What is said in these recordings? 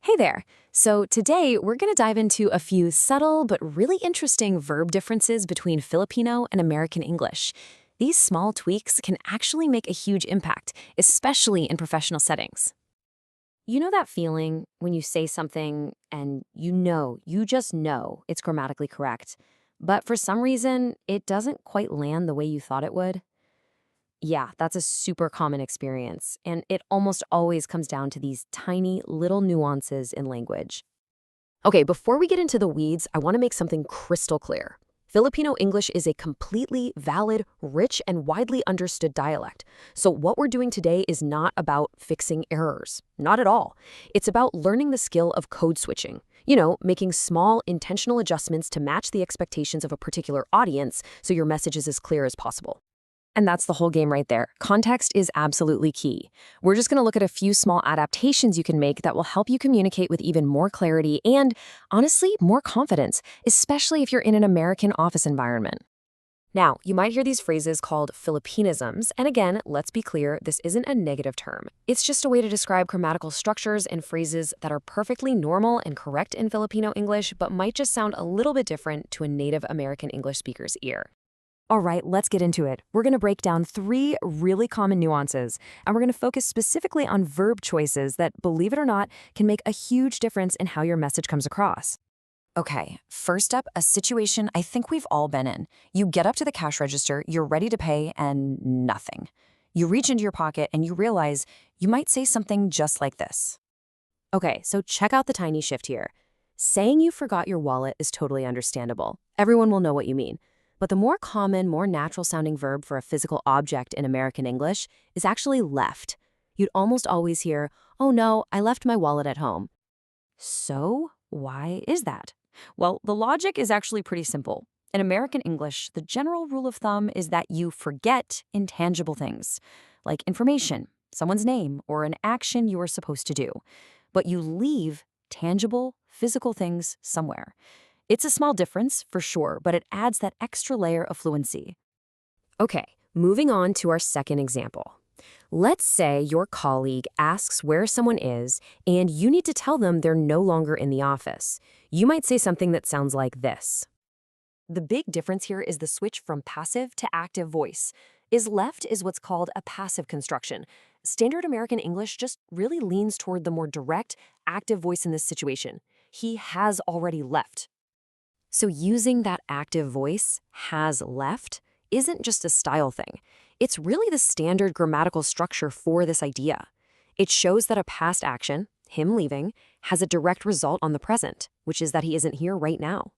Hey there! So today we're going to dive into a few subtle but really interesting verb differences between Filipino and American English. These small tweaks can actually make a huge impact, especially in professional settings. You know that feeling when you say something and you just know it's grammatically correct, but for some reason it doesn't quite land the way you thought it would? Yeah, that's a super common experience, and it almost always comes down to these tiny little nuances in language. Okay, before we get into the weeds, I want to make something crystal clear. Filipino English is a completely valid, rich, and widely understood dialect. So what we're doing today is not about fixing errors. Not at all. It's about learning the skill of code switching. Making small, intentional adjustments to match the expectations of a particular audience so your message is as clear as possible. And that's the whole game right there. Context is absolutely key. We're just going to look at a few small adaptations you can make that will help you communicate with even more clarity and, honestly, more confidence, especially if you're in an American office environment. Now, you might hear these phrases called Filipinisms, and again, let's be clear, this isn't a negative term. It's just a way to describe grammatical structures and phrases that are perfectly normal and correct in Filipino English, but might just sound a little bit different to a native American English speaker's ear. All right, let's get into it. We're going to break down 3 really common nuances, and we're going to focus specifically on verb choices that, believe it or not, can make a huge difference in how your message comes across. Okay, first up, a situation I think we've all been in. You get up to the cash register, you're ready to pay, and nothing. You reach into your pocket and you realize you might say something just like this. Okay, so check out the tiny shift here. Saying you forgot your wallet is totally understandable. Everyone will know what you mean. But the more common, more natural-sounding verb for a physical object in American English is actually left. You'd almost always hear, "Oh no, I left my wallet at home." So, why is that? Well, the logic is actually pretty simple. In American English, the general rule of thumb is that you forget intangible things, like information, someone's name, or an action you are supposed to do. But you leave tangible, physical things somewhere. It's a small difference, for sure, but it adds that extra layer of fluency. Okay, moving on to our second example. Let's say your colleague asks where someone is, and you need to tell them they're no longer in the office. You might say something that sounds like this. The big difference here is the switch from passive to active voice. Is left is what's called a passive construction. Standard American English just really leans toward the more direct, active voice in this situation. He has already left. So using that active voice, has left, isn't just a style thing. It's really the standard grammatical structure for this idea. It shows that a past action, him leaving, has a direct result on the present, which is that he isn't here right now.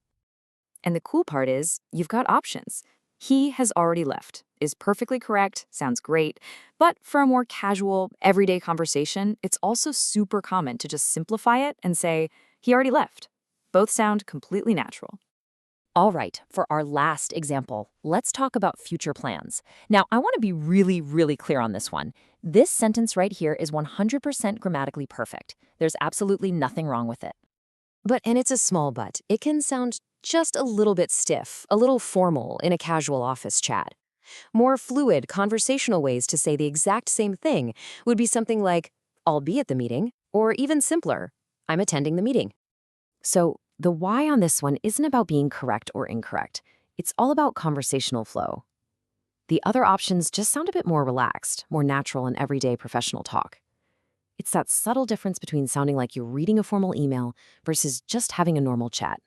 And the cool part is, you've got options. He has already left is perfectly correct, sounds great, but for a more casual, everyday conversation, it's also super common to just simplify it and say, he already left. Both sound completely natural. All right, for our last example, let's talk about future plans. Now, I want to be really, really clear on this one. This sentence right here is 100% grammatically perfect. There's absolutely nothing wrong with it. And it's a small but, it can sound just a little bit stiff, a little formal in a casual office chat. More fluid, conversational ways to say the exact same thing would be something like, "I'll be at the meeting," or even simpler, "I'm attending the meeting." So the why on this one isn't about being correct or incorrect. It's all about conversational flow. The other options just sound a bit more relaxed, more natural in everyday professional talk. It's that subtle difference between sounding like you're reading a formal email versus just having a normal chat.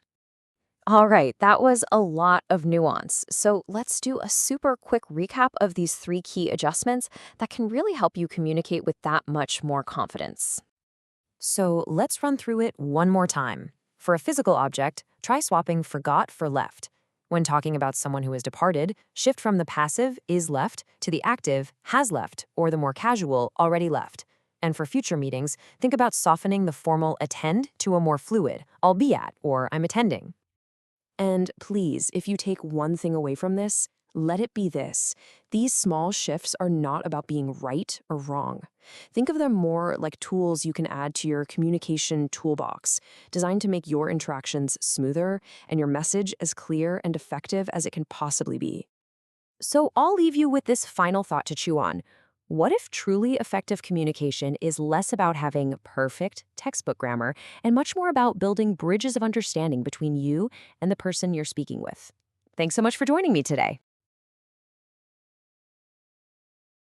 All right, that was a lot of nuance. So let's do a super quick recap of these 3 key adjustments that can really help you communicate with that much more confidence. So let's run through it one more time. For a physical object, try swapping forgot for left. When talking about someone who has departed, shift from the passive is left to the active has left, or the more casual already left. And for future meetings, think about softening the formal attend to a more fluid I'll be at or I'm attending. And please, if you take one thing away from this, let it be this. These small shifts are not about being right or wrong. Think of them more like tools you can add to your communication toolbox, designed to make your interactions smoother and your message as clear and effective as it can possibly be. So I'll leave you with this final thought to chew on. What if truly effective communication is less about having perfect textbook grammar and much more about building bridges of understanding between you and the person you're speaking with? Thanks so much for joining me today.